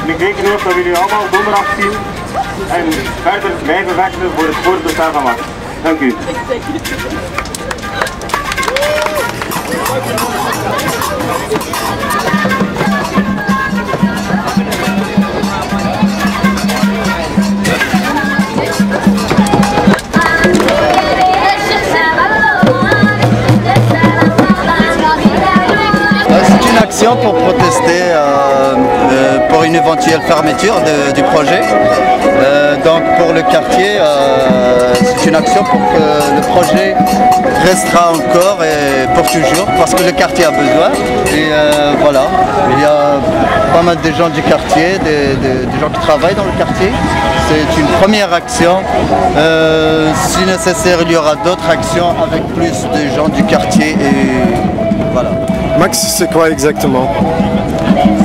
En ik reken erop dat we jullie allemaal donderdag zien en verder blijven vechten voor het voortbestaan van Max. Dank u. C'est une action pour protester pour une éventuelle fermeture du projet. Donc pour le quartier, c'est une action pour que le projet restera encore et pour toujours parce que le quartier a besoin. Et voilà, il y a pas mal de gens du quartier, des gens qui travaillent dans le quartier. C'est une première action. Si nécessaire, il y aura d'autres actions avec plus de gens du quartier et voilà. Max, c'est quoi exactement?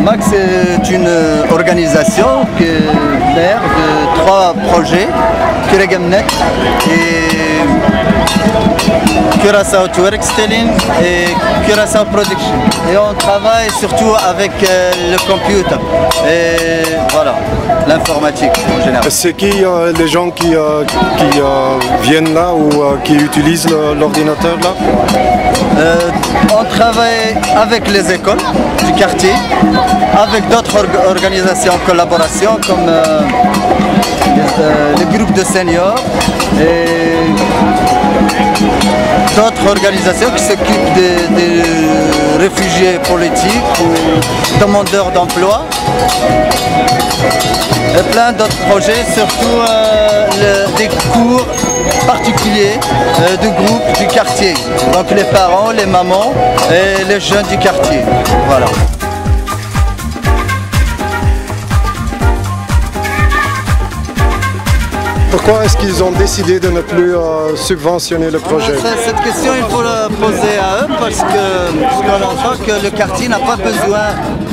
Max est une organisation qui est mère de 3 projets, Kuregemnet et Curaçao Twerkstelling et Curaçao Production. Et on travaille surtout avec le computer et voilà, l'informatique en général. C'est qui les gens qui viennent là ou qui utilisent l'ordinateur là? On travaille avec les écoles du quartier, avec d'autres organisations en collaboration comme les groupes de seniors et d'autres organisations qui s'occupent des réfugiés politiques ou demandeurs d'emploi et plein d'autres projets, surtout des cours particuliers de groupes du quartier, donc les parents, les mamans et les jeunes du quartier. Voilà. Pourquoi est-ce qu'ils ont décidé de ne plus subventionner le projet? Cette question, il faut la poser à eux parce qu'on entend que le quartier n'a pas besoin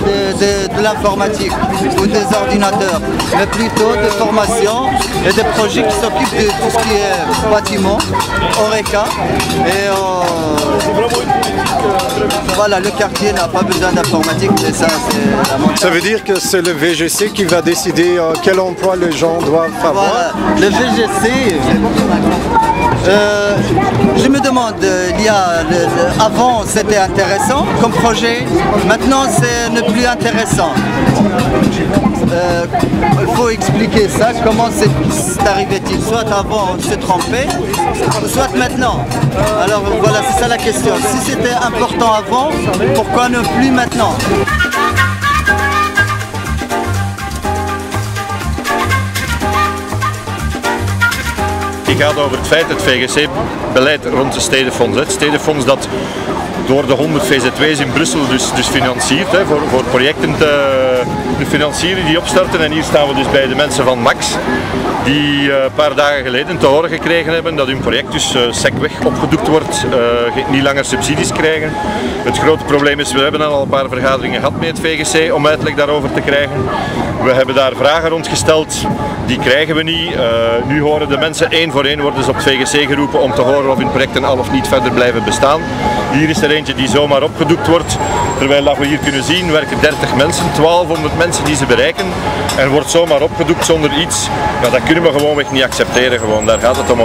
de l'informatique ou des ordinateurs, mais plutôt de formation et des projets qui s'occupent de tout ce qui est bâtiment, Oreca. Et voilà, le quartier n'a pas besoin d'informatique, et ça, c'est la montagne. Ça veut dire que c'est le VGC qui va décider quel emploi les gens doivent avoir? Voilà. Le VGC, je me demande, avant c'était intéressant comme projet, maintenant c'est ne plus intéressant. Il faut expliquer ça, comment c'est arrivé-il? Soit avant on s'est trompé, soit maintenant. Alors voilà, c'est ça la question. Si c'était important avant, pourquoi ne plus maintenant? Die gaat over het feit, het VGC-beleid rond de stedenfonds. Het stedenfonds dat door de 100 VZW's in Brussel dus financiert, voor projecten te financieren die opstarten. En hier staan we dus bij de mensen van Max, die een paar dagen geleden te horen gekregen hebben dat hun project dus sekweg opgedoekt wordt, niet langer subsidies krijgen. Het grote probleem is, we hebben al een paar vergaderingen gehad met het VGC om uitleg daarover te krijgen. We hebben daar vragen rondgesteld, die krijgen we niet. Nu horen de mensen één voor één worden ze op het VGC geroepen om te horen of hun projecten al of niet verder blijven bestaan. Hier is er eentje die zomaar opgedoekt wordt, terwijl dat we hier kunnen zien werken 30 mensen, 1200 mensen die ze bereiken en wordt zomaar opgedoekt zonder iets. Ja, dat kunnen we gewoonweg niet accepteren, daar gaat het om.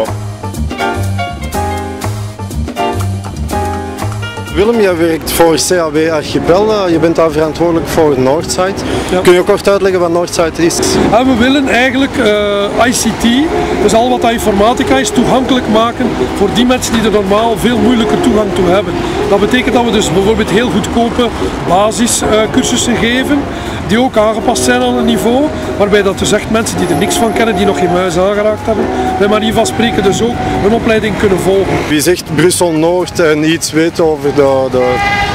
Willem, jij werkt voor CAW Archipel, je bent daar verantwoordelijk voor Northside. Ja. Kun je kort uitleggen wat Northside is? Ja, we willen eigenlijk ICT, dus al wat informatica is, toegankelijk maken voor die mensen die er normaal veel moeilijker toegang toe hebben. Dat betekent dat we dus bijvoorbeeld heel goedkope basiscursussen geven, die ook aangepast zijn aan een niveau, waarbij dat dus echt mensen die er niks van kennen, die nog geen muis aangeraakt hebben, bij manier van spreken dus ook een opleiding kunnen volgen. Wie zegt Brussel-Noord en iets weet over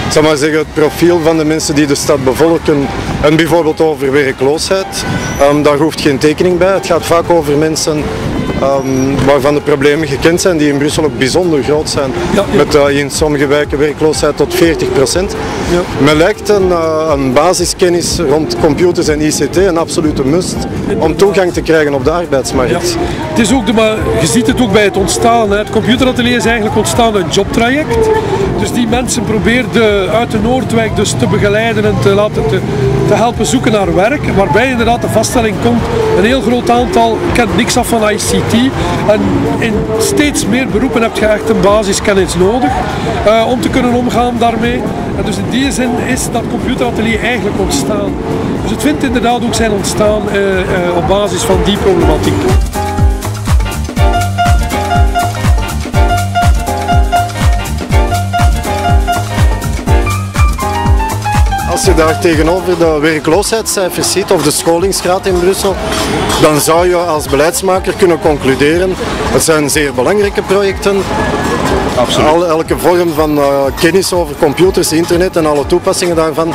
zal maar zeggen, het profiel van de mensen die de stad bevolken en bijvoorbeeld over werkloosheid, daar hoeft geen tekening bij. Het gaat vaak over mensen waarvan de problemen gekend zijn, die in Brussel ook bijzonder groot zijn. Ja. Met in sommige wijken werkloosheid tot 40%. Ja. Me lijkt een basiskennis rond computers en ICT een absolute must om toegang te krijgen op de arbeidsmarkt. Ja. Het is ook maar je ziet het ook bij het ontstaan. Hè. Het computeratelier is eigenlijk ontstaan uit een jobtraject. Dus die mensen probeerden uit de Noordwijk dus te begeleiden en te helpen zoeken naar werk. Waarbij inderdaad de vaststelling komt, een heel groot aantal kent niks af van ICT. En in steeds meer beroepen heb je echt een basiskennis nodig om te kunnen omgaan daarmee. En dus in die zin is dat computeratelier eigenlijk ontstaan. Dus het vindt inderdaad ook zijn ontstaan op basis van die problematiek. Als je daar tegenover de werkloosheidscijfers ziet of de scholingsgraad in Brussel, dan zou je als beleidsmaker kunnen concluderen, het zijn zeer belangrijke projecten. Absoluut. Elke vorm van kennis over computers, internet en alle toepassingen daarvan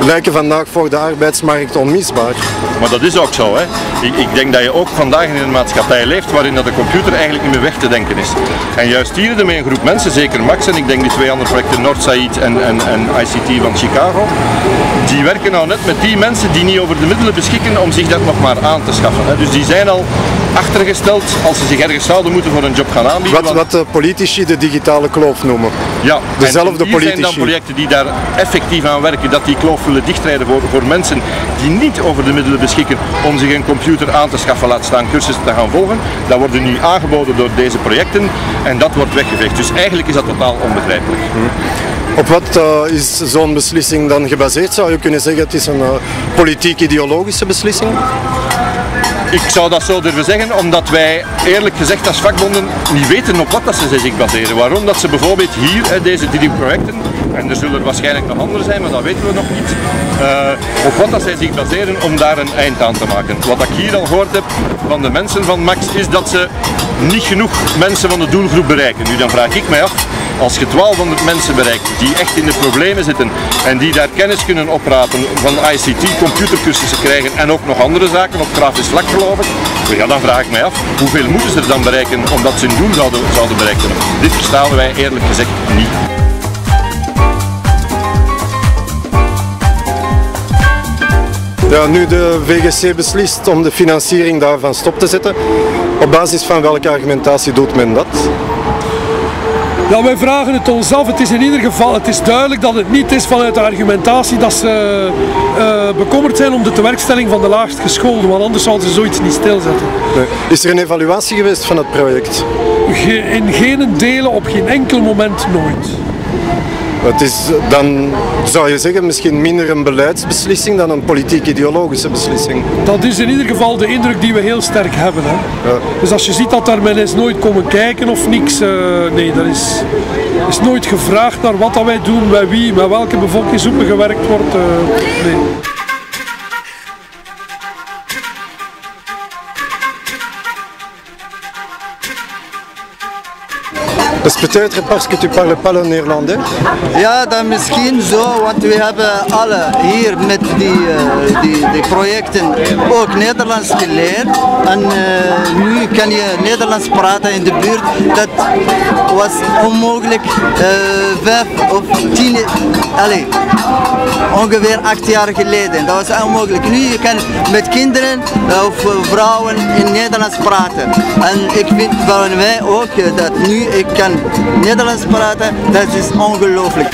lijken vandaag voor de arbeidsmarkt onmisbaar. Maar dat is ook zo. Hè. Ik denk dat je ook vandaag in een maatschappij leeft waarin dat de computer eigenlijk niet meer weg te denken is. En juist hier ermee een groep mensen, zeker Max en ik denk die twee andere projecten, Northside en ICT van Chicago, die werken nou net met die mensen die niet over de middelen beschikken om zich dat nog maar aan te schaffen. Hè. Dus die zijn al achtergesteld als ze zich ergens zouden moeten voor een job gaan aanbieden. Wat de politici de digitale kloof noemen. Ja, dezelfde hier politici. zijn dan projecten die daar effectief aan werken, dat die kloof willen dichtrijden voor mensen die niet over de middelen beschikken om zich een computer aan te schaffen, laat staan cursussen te gaan volgen. Dat worden nu aangeboden door deze projecten en dat wordt weggeveegd. Dus eigenlijk is dat totaal onbegrijpelijk. Op wat is zo'n beslissing dan gebaseerd? Zou je kunnen zeggen het is een politiek-ideologische beslissing? Ik zou dat zo durven zeggen, omdat wij eerlijk gezegd als vakbonden niet weten op wat dat ze zich baseren. Waarom dat ze bijvoorbeeld hier, deze drie projecten, en er zullen er waarschijnlijk nog andere zijn, maar dat weten we nog niet, op wat dat zij zich baseren om daar een eind aan te maken. Wat ik hier al gehoord heb van de mensen van Max is dat ze niet genoeg mensen van de doelgroep bereiken. Nu dan vraag ik mij af, als je 1200 mensen bereikt die echt in de problemen zitten en die daar kennis kunnen oprapen van ICT, computercursussen krijgen en ook nog andere zaken op grafisch vlak geloof ik, ja, dan vraag ik mij af, hoeveel moeten ze er dan bereiken omdat ze hun doel zouden bereiken? Dit verstaan wij eerlijk gezegd niet. Ja, nu de VGC beslist om de financiering daarvan stop te zetten, op basis van welke argumentatie doet men dat? Ja, wij vragen het ons af. Het is in ieder geval, het is duidelijk dat het niet is vanuit de argumentatie dat ze bekommerd zijn om de tewerkstelling van de laagst gescholden, want anders zouden ze zoiets niet stilzetten. Nee. Is er een evaluatie geweest van het project? In geen delen, op geen enkel moment nooit. Het is dan, zou je zeggen, misschien minder een beleidsbeslissing dan een politiek-ideologische beslissing. Dat is in ieder geval de indruk die we heel sterk hebben. Hè. Ja. Dus als je ziet dat daar men is nooit komen kijken of niks, nee, er is nooit gevraagd naar wat dat wij doen, bij wie, met welke bevolkingsgroepen gewerkt wordt. Nee. Is peut-être parce que tu parles pas le néerlandais? Ja, dan misschien zo, want we hebben alle hier met die projecten ook Nederlands geleerd. En nu kan je Nederlands praten in de buurt. Dat was onmogelijk 5 of 10, ongeveer 8 jaar geleden. Dat was onmogelijk. Nu je kan met kinderen of vrouwen in Nederlands praten. En ik vind van mij ook dat nu ik kan Nederlands praten, dat is ongelooflijk.